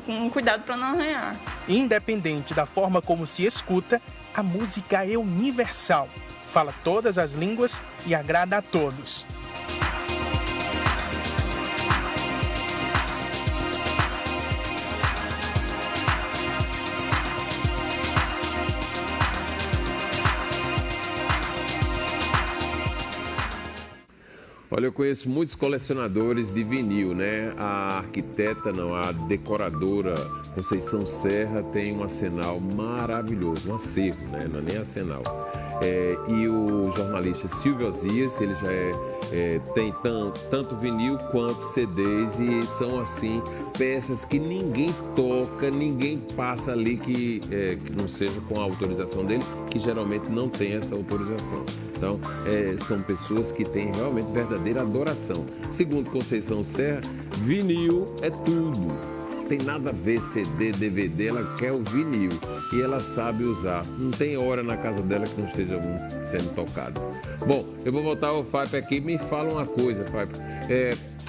com cuidado para não arranhar. Independente da forma como se escuta, a música é universal. Fala todas as línguas e agrada a todos. Olha, eu conheço muitos colecionadores de vinil, né? A decoradora Conceição Serra tem um arsenal maravilhoso, um acervo, né? Não é nem arsenal. E o jornalista Silvio Ozias, ele já tem tanto vinil quanto CDs, e são, assim, peças que ninguém toca, ninguém passa ali que não seja com a autorização dele, que geralmente não tem essa autorização. Então, são pessoas que têm realmente verdadeira adoração. Segundo Conceição Serra, vinil é tudo. tem nada a ver CD, DVD, ela quer o vinil e ela sabe usar. Não tem hora na casa dela que não esteja um sendo tocado. Bom, eu vou voltar ao Fábio aqui. Me fala uma coisa, Fábio.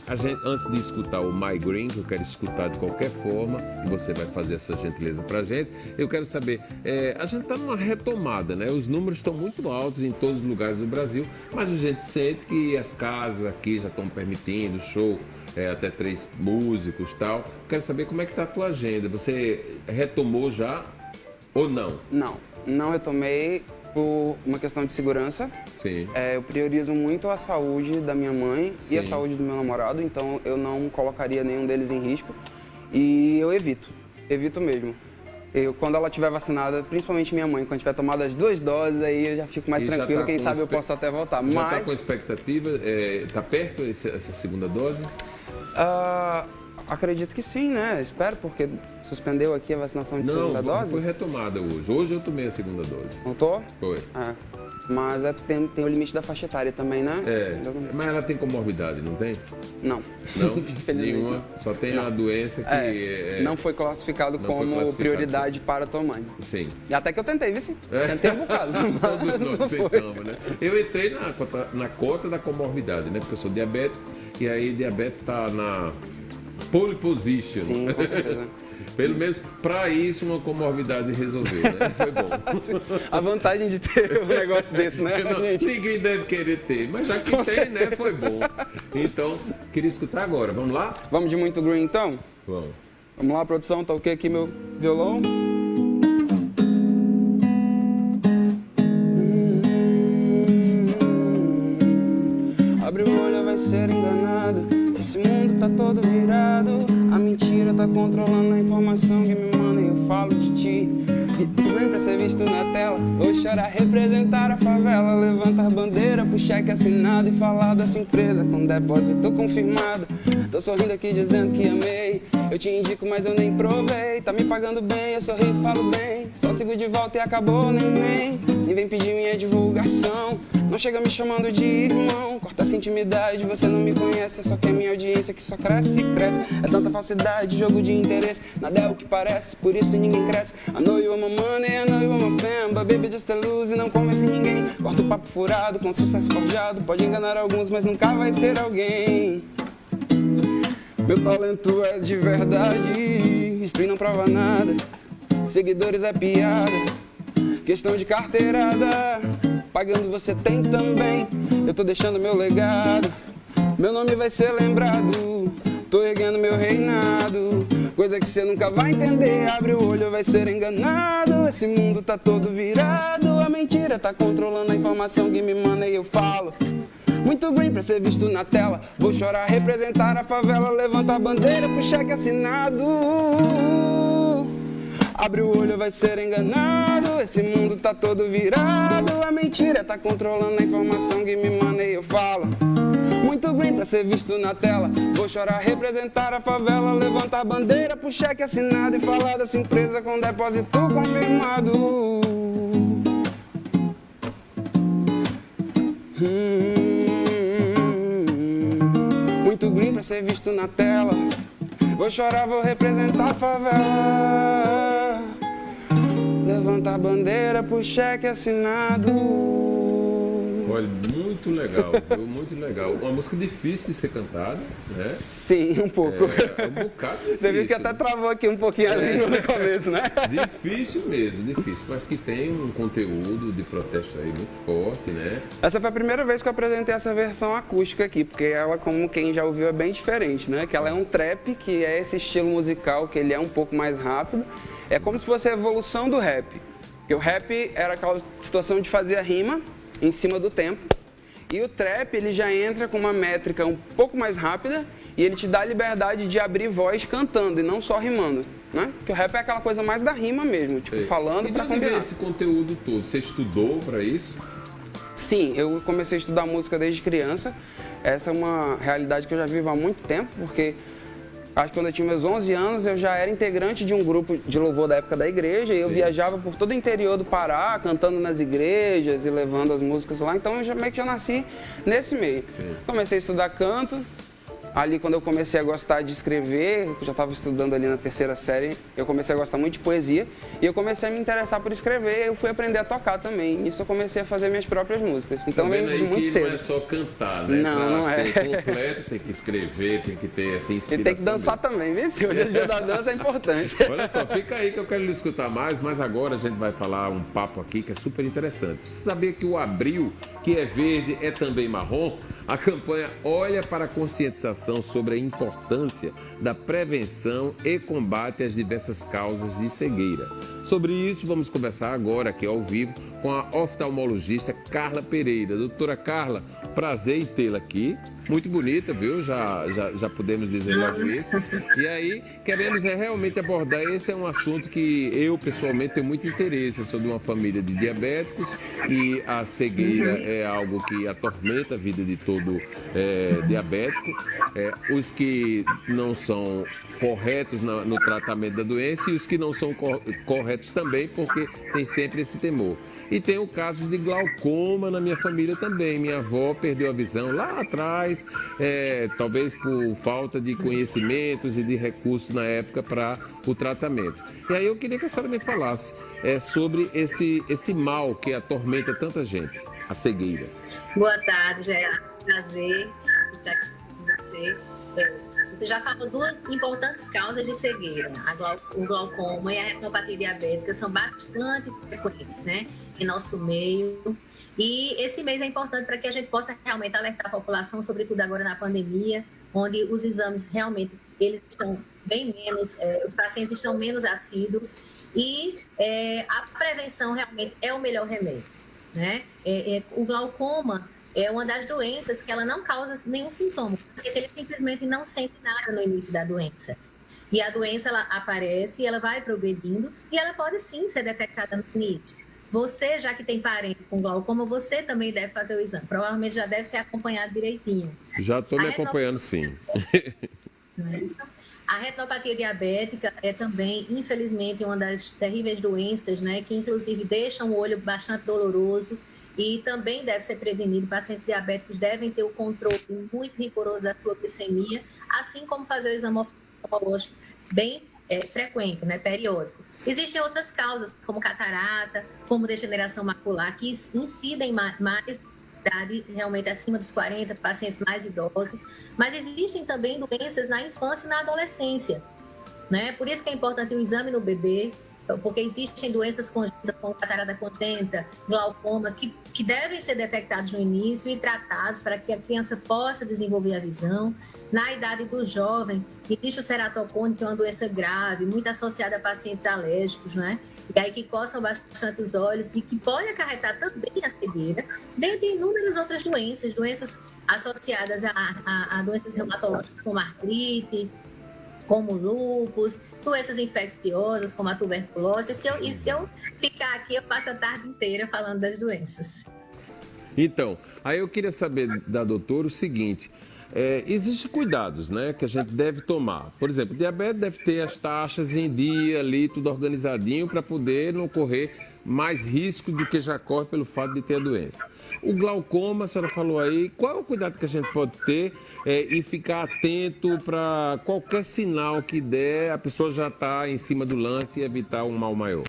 A gente, antes de escutar o My Green, que eu quero escutar de qualquer forma, e você vai fazer essa gentileza pra gente, eu quero saber, a gente tá numa retomada, né? Os números estão muito altos em todos os lugares do Brasil, mas a gente sente que as casas aqui já estão permitindo show, até 3 músicos e tal. Quero saber como é que tá a tua agenda. Você retomou já ou não? Não retomei por uma questão de segurança. Sim. Eu priorizo muito a saúde da minha mãe e a saúde do meu namorado, então eu não colocaria nenhum deles em risco. E eu evito mesmo. Quando ela estiver vacinada, principalmente minha mãe, quando tiver tomado as 2 doses, aí eu já fico mais tranquilo, quem sabe eu posso até voltar. Já está com expectativa? Está perto essa segunda dose? Acredito que sim, né? Espero, porque suspendeu aqui a vacinação de segunda dose. Não, foi retomada hoje. Hoje eu tomei a segunda dose. Voltou? Foi. Mas tem o limite da faixa etária também, né? Mas ela tem comorbidade, não tem? Não. Não? Nenhuma? Só tem a doença que... Não foi classificado como prioridade para a tua mãe. Sim. E até que eu tentei, viu? Tentei um bocado. Todos nós tentamos, né? Eu entrei na cota da comorbidade, né? Porque eu sou diabético e aí diabetes está na pole position. Sim, com certeza. Pelo menos para isso uma comorbidade resolveu, né? Foi bom. A vantagem de ter um negócio desse, né? Ninguém deve querer ter, mas já que tem, né? Foi bom. Então, queria escutar agora. Vamos lá? Vamos de Muito Green, então? Vamos. Vamos lá, produção. Toquei aqui meu violão. Abre o olho, vai ser enganado. Esse mundo tá todo virado. A mentira tá controlando a informação que me manda e eu falo de ti. Vem pra ser visto na tela. Vou chorar, representar a favela. Levantar bandeira pro cheque assinado e falar dessa empresa com depósito confirmado. Tô sorrindo aqui dizendo que amei. Eu te indico, mas eu nem provei. Tá me pagando bem, eu sorri e falo bem. Só sigo de volta e acabou, neném. Nem vem pedir minha divulgação. Não chega me chamando de irmão. Corta essa intimidade, você não me conhece. É só que a minha audiência que só cresce e cresce. É tanta falsidade, jogo de interesse. Nada é o que parece, por isso ninguém cresce. I know you want my money, I know you want my fame, but baby just a lose e não convence ninguém. Corta o papo furado, com sucesso forjado. Pode enganar alguns, mas nunca vai ser alguém. Meu talento é de verdade, stream não prova nada. Seguidores é piada, questão de carteirada. Pagando você tem também, eu tô deixando meu legado. Meu nome vai ser lembrado, tô erguendo meu reinado. Coisa que você nunca vai entender, abre o olho, vai ser enganado. Esse mundo tá todo virado, a mentira tá controlando a informação que me manda e eu falo. Muito green pra ser visto na tela. Vou chorar, representar a favela. Levanta a bandeira pro cheque assinado. Abre o olho, vai ser enganado. Esse mundo tá todo virado. A mentira tá controlando a informação que me manda e eu falo. Muito green pra ser visto na tela. Vou chorar, representar a favela. Levantar a bandeira pro cheque assinado e falar dessa empresa com depósito confirmado. Muito green pra ser visto na tela. Vou chorar, vou representar a favela. Levantar a bandeira pro cheque assinado. Olha, muito legal, viu? Muito legal. Uma música difícil de ser cantada, né? Sim, um pouco. Um bocado difícil. Você viu que até travou aqui um pouquinho a língua no começo, né? Difícil mesmo, difícil. Mas que tem um conteúdo de protesto aí muito forte, né? Essa foi a primeira vez que eu apresentei essa versão acústica aqui, porque ela, como quem já ouviu, é bem diferente, né? Que ela é um trap, que é esse estilo musical, que ele é um pouco mais rápido. É como se fosse a evolução do rap. Porque o rap era aquela situação de fazer a rima em cima do tempo. E o trap, ele já entra com uma métrica um pouco mais rápida e ele te dá a liberdade de abrir voz cantando e não só rimando, né? Porque o rap é aquela coisa mais da rima mesmo, tipo, falando pra combinar. E esse conteúdo todo, você estudou pra isso? Sim, eu comecei a estudar música desde criança. Essa é uma realidade que eu já vivo há muito tempo, porque acho que quando eu tinha meus 11 anos, eu já era integrante de um grupo de louvor da época da igreja. E eu viajava por todo o interior do Pará, cantando nas igrejas e levando as músicas lá. Então eu meio que já nasci nesse meio. Sim. Comecei a estudar canto, Ali, quando eu comecei a gostar de escrever, eu já estava estudando ali na 3ª série, eu comecei a gostar muito de poesia e eu comecei a me interessar por escrever. Eu fui aprender a tocar também. Nisso eu comecei a fazer minhas próprias músicas. Então, vem muito cedo. Não é só cantar, né? Não ser completo, tem que escrever, tem que ter essa inspiração. E tem que dançar também, viu? Hoje é dia da dança, é importante. Olha só, fica aí que eu quero lhe escutar mais, mas agora a gente vai falar um papo aqui que é super interessante. Você sabia que o abril, que é verde, é também marrom? A campanha Olha para a Conscientização sobre a importância da prevenção e combate às diversas causas de cegueira. Sobre isso, vamos conversar agora aqui ao vivo com a oftalmologista Carla Pereira. Doutora Carla, prazer em tê-la aqui. Muito bonita, viu? Já podemos dizer logo isso. E aí, queremos realmente abordar, esse é um assunto que eu, pessoalmente, tenho muito interesse. Eu sou de uma família de diabéticos e a cegueira é algo que atormenta a vida de todo diabético. Os que não são corretos no tratamento da doença e os que não são corretos também, porque tem sempre esse temor. E tem o caso de glaucoma na minha família também. Minha avó perdeu a visão lá atrás, talvez por falta de conhecimentos e de recursos na época para o tratamento. E aí eu queria que a senhora me falasse sobre esse mal que atormenta tanta gente, a cegueira. Boa tarde, Gerardo. Prazer estar aqui com você. Você já falou duas importantes causas de cegueira. O glaucoma e a retinopatia diabética são bastante frequentes, né, em nosso meio. E esse mês é importante para que a gente possa realmente alertar a população, sobretudo agora na pandemia, onde os exames realmente eles estão bem menos, os pacientes estão menos assíduos e a prevenção realmente é o melhor remédio, né? O glaucoma é uma das doenças que ela não causa nenhum sintoma, porque ele simplesmente não sente nada no início da doença. E a doença, ela aparece, ela vai progredindo e ela pode sim ser detectada no início. Você, já que tem parente com glaucoma, você também deve fazer o exame. Provavelmente já deve ser acompanhado direitinho. Já estou me acompanhando, sim. A retinopatia diabética é também, infelizmente, uma das terríveis doenças, né, que inclusive deixam o olho bastante doloroso. E também deve ser prevenido. Pacientes diabéticos devem ter o controle muito rigoroso da sua glicemia, assim como fazer o exame oftalmológico bem frequente, né, periódico. Existem outras causas, como catarata, como degeneração macular, que incidem mais idade, realmente acima dos 40, pacientes mais idosos. Mas existem também doenças na infância e na adolescência, né? Por isso que é importante o exame no bebê, porque existem doenças congênitas como catarata congênita, glaucoma, que devem ser detectados no início e tratados para que a criança possa desenvolver a visão. Na idade do jovem, existe o ceratocone, que é uma doença grave, muito associada a pacientes alérgicos, né? E aí que coçam bastante os olhos e que pode acarretar também a cegueira, dentre inúmeras outras doenças associadas a doenças reumatológicas como artrite, como lúpus, doenças infecciosas como a tuberculose. E se eu ficar aqui, eu passo a tarde inteira falando das doenças. Então, aí eu queria saber da doutora o seguinte, existem cuidados, né, que a gente deve tomar. Por exemplo, o diabetes deve ter as taxas em dia ali, tudo organizadinho, para poder não correr mais risco do que já corre pelo fato de ter a doença. O glaucoma, a senhora falou aí, qual é o cuidado que a gente pode ter e ficar atento para qualquer sinal que der, a pessoa já está em cima do lance e evitar um mal maior?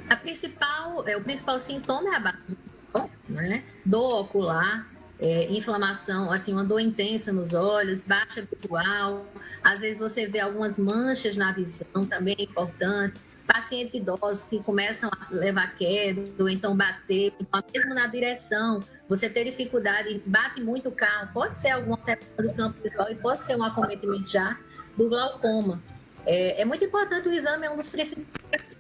O principal sintoma é a baixa visão, né? Dor ocular, inflamação, assim, uma dor intensa nos olhos, baixa visual. Às vezes você vê algumas manchas na visão, também é importante. Pacientes idosos que começam a levar queda, ou então bater, mesmo na direção, você ter dificuldade, bate muito o carro, pode ser alguma alteração do campo visual e pode ser um acometimento já do glaucoma. É muito importante o exame, é um dos principais,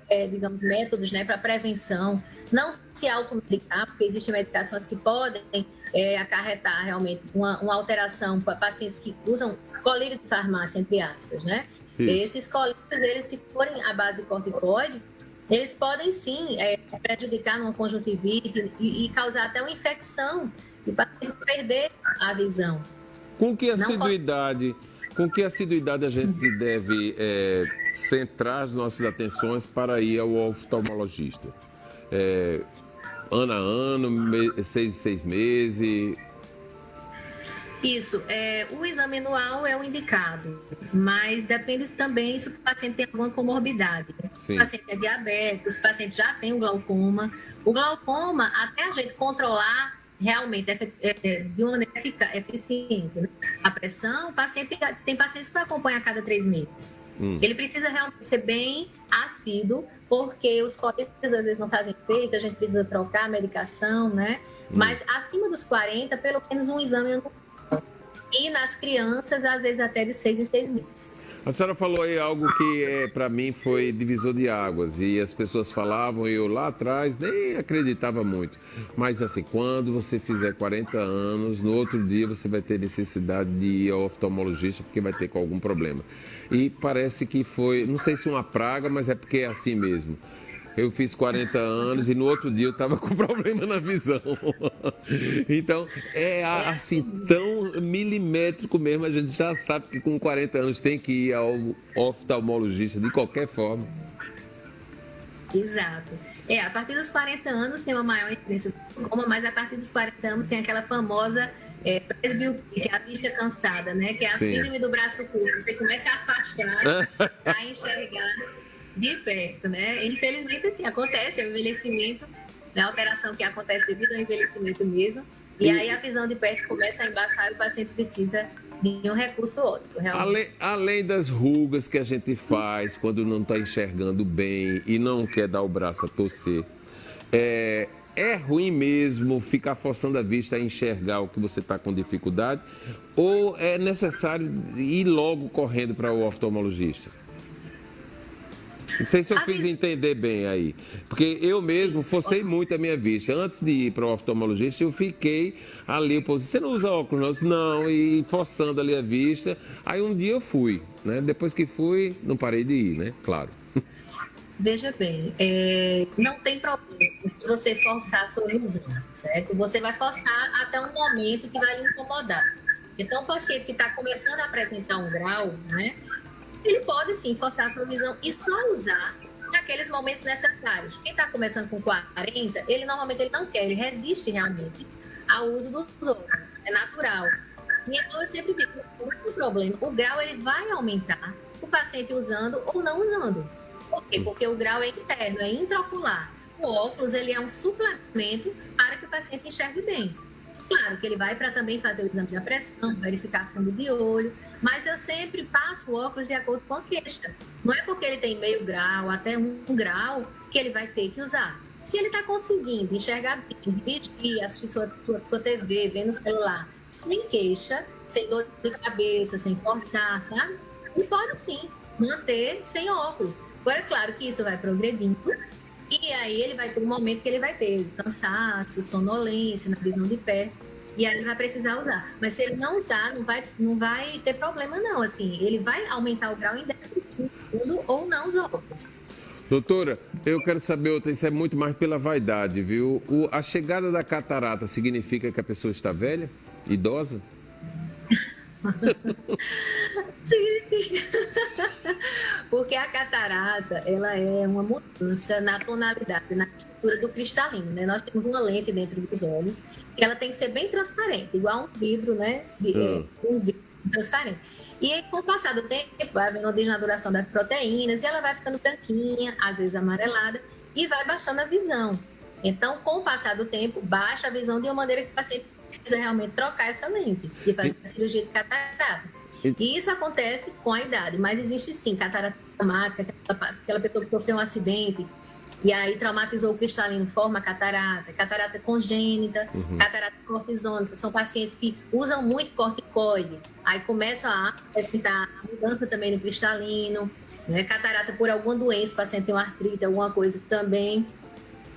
métodos, né, para prevenção. Não se automedicar, porque existem medicações que podem acarretar realmente uma alteração para pacientes que usam colírio de farmácia, entre aspas, né? Esses colírios, eles, se forem à base de corticoide, eles podem sim prejudicar numa conjuntivite e causar até uma infecção e perder a visão. Com que assiduidade a gente deve centrar as nossas atenções para ir ao oftalmologista? Ano a ano, 6 em 6 meses? Isso, o exame anual é o indicado, mas depende também se o paciente tem alguma comorbidade. Sim. O paciente é diabético, se o paciente já tem o glaucoma. O glaucoma, até a gente controlar realmente de uma maneira eficiente, né? A pressão, tem pacientes que acompanham a cada 3 meses. Ele precisa realmente ser bem assíduo, porque os coletes às vezes não fazem efeito, a gente precisa trocar a medicação, né? Mas acima dos 40, pelo menos um exame anual. E nas crianças, às vezes até de 6 em 6 meses. A senhora falou aí algo que para mim foi divisor de águas, e as pessoas falavam, e eu lá atrás nem acreditava muito. Mas assim, quando você fizer 40 anos, no outro dia você vai ter necessidade de ir ao oftalmologista porque vai ter com algum problema. E parece que foi, não sei se uma praga, mas é porque é assim mesmo. Eu fiz 40 anos e no outro dia eu estava com problema na visão. Então, é assim, tão milimétrico mesmo. A gente já sabe que com 40 anos tem que ir ao oftalmologista de qualquer forma. Exato. A partir dos 40 anos tem uma maior incidência de glaucoma, mas a partir dos 40 anos tem aquela famosa presbiopia, que é a vista cansada, né? Que é a síndrome do braço curto. Você começa a afastar, a enxergar de perto, né? Infelizmente, assim, acontece, é o envelhecimento, a alteração que acontece devido ao envelhecimento mesmo, e aí a visão de perto começa a embaçar e o paciente precisa de um recurso óptico, realmente. Além das rugas que a gente faz quando não está enxergando bem e não quer dar o braço a torcer, é ruim mesmo ficar forçando a vista a enxergar o que você está com dificuldade, ou é necessário ir logo correndo para o oftalmologista? Não sei se eu fiz entender bem aí, porque eu mesmo forcei muito a minha vista. Antes de ir para o oftalmologista, eu fiquei ali, você não usa óculos? Não, e forçando ali a vista. Aí um dia eu fui, né? Depois que fui, não parei de ir, né? Claro. Veja bem, não tem problema se você forçar a sua visão, certo? Você vai forçar até um momento que vai lhe incomodar. Então, o paciente que está começando a apresentar um grau, né? Ele pode sim forçar a sua visão e só usar naqueles momentos necessários. Quem está começando com 40, ele normalmente não quer, ele resiste realmente ao uso dos óculos, é natural. E então eu sempre digo, não tem problema, o grau ele vai aumentar, o paciente usando ou não usando. Por quê? Porque o grau é interno, é intraocular. O óculos ele é um suplemento para que o paciente enxergue bem. Claro que ele vai para também fazer o exame da pressão, verificar fundo de olho, mas eu sempre passo o óculos de acordo com a queixa. Não é porque ele tem meio grau, até 1 grau, que ele vai ter que usar. Se ele está conseguindo enxergar bem, dirigir, assistir sua TV, ver no celular, sem queixa, sem dor de cabeça, sem forçar, sabe? Ele pode sim manter sem óculos. Agora, é claro que isso vai progredindo, e aí ele vai ter um momento que ele vai ter cansaço, sonolência na visão de perto, e aí ele vai precisar usar. Mas se ele não usar, não vai ter problema não, assim, ele vai aumentar o grau independente ou não os óculos. Doutora, eu quero saber outra, isso é muito mais pela vaidade, viu? A chegada da catarata significa que a pessoa está velha, idosa? Significa. Porque a catarata, ela é uma mudança na tonalidade, na textura do cristalino, né? Nós temos uma lente dentro dos olhos, que ela tem que ser bem transparente, igual um vidro, né? Um vidro transparente. E aí, com o passar do tempo, vai havendo a desnaturação das proteínas, e ela vai ficando branquinha, às vezes amarelada, e vai baixando a visão. Então, com o passar do tempo, baixa a visão de uma maneira que o paciente precisa realmente trocar essa lente e fazer a cirurgia de catarata. E isso acontece com a idade, mas existe sim catarata traumática, aquela pessoa que sofreu um acidente e aí traumatizou o cristalino, forma catarata congênita, catarata cortisônica, são pacientes que usam muito corticoide, aí começam a apresentar mudança também no cristalino, né? Catarata por alguma doença, o paciente tem uma artrite, alguma coisa também.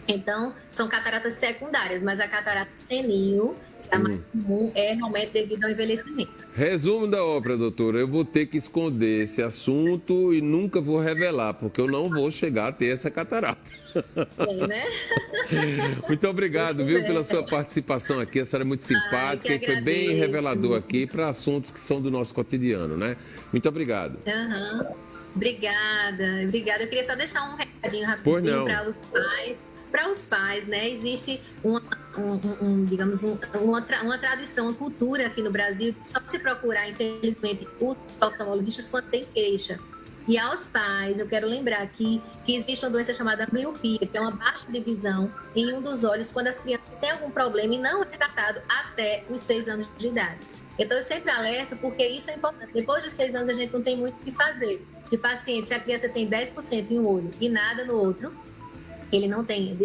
Então, são cataratas secundárias, mas a catarata senil, a mais comum, é realmente devido ao envelhecimento. Resumo da ópera, doutora, eu vou ter que esconder esse assunto e nunca vou revelar, porque eu não vou chegar a ter essa catarata. Né? Muito obrigado, viu, pela sua participação aqui, a senhora é muito simpática e foi bem revelador aqui para assuntos que são do nosso cotidiano, né? Muito obrigado. Obrigada. Eu queria só deixar um recadinho rapidinho para os pais, né? Existe uma digamos, uma tradição, uma cultura aqui no Brasil, que só se procurar, infelizmente, os oftalmologistas quando tem queixa. E aos pais, eu quero lembrar que existe uma doença chamada miopia, que é uma baixa de visão em um dos olhos quando as crianças têm algum problema e não é tratado até os 6 anos de idade. Então, eu sempre alerto porque isso é importante. Depois de 6 anos, a gente não tem muito o que fazer. De paciente, se a criança tem 10% em um olho e nada no outro, ele não tem,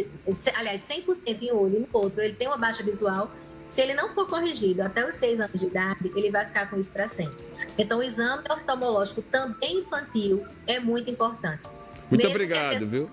aliás, 100% em um olho e no outro, ele tem uma baixa visual. Se ele não for corrigido até os 6 anos de idade, ele vai ficar com isso para sempre. Então, o exame oftalmológico também infantil é muito importante. Muito obrigado, viu?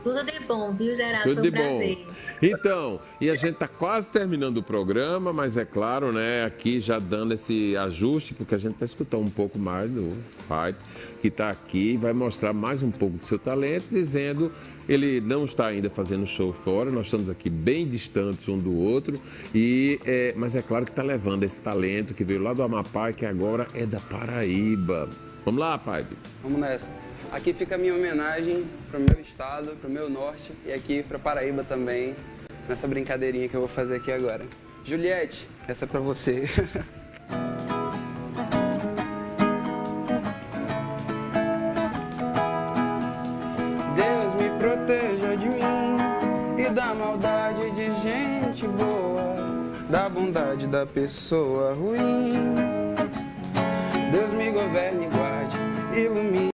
Tudo de bom, viu, Geraldo? Tudo de bom. Prazer. Então, e a gente está quase terminando o programa, mas é claro, né, aqui já dando esse ajuste, porque a gente vai escutar um pouco mais do Fight, que está aqui e vai mostrar mais um pouco do seu talento, dizendo, ele não está ainda fazendo show fora, nós estamos aqui bem distantes um do outro, mas é claro que está levando esse talento que veio lá do Amapá e que agora é da Paraíba. Vamos lá, Fight? Vamos nessa. Aqui fica a minha homenagem para o meu estado, para o meu norte e aqui para Paraíba também, nessa brincadeirinha que eu vou fazer aqui agora. Juliette, essa é para você. Deus me proteja de mim e da maldade de gente boa, da bondade da pessoa ruim. Deus me governe, guarde, ilumine.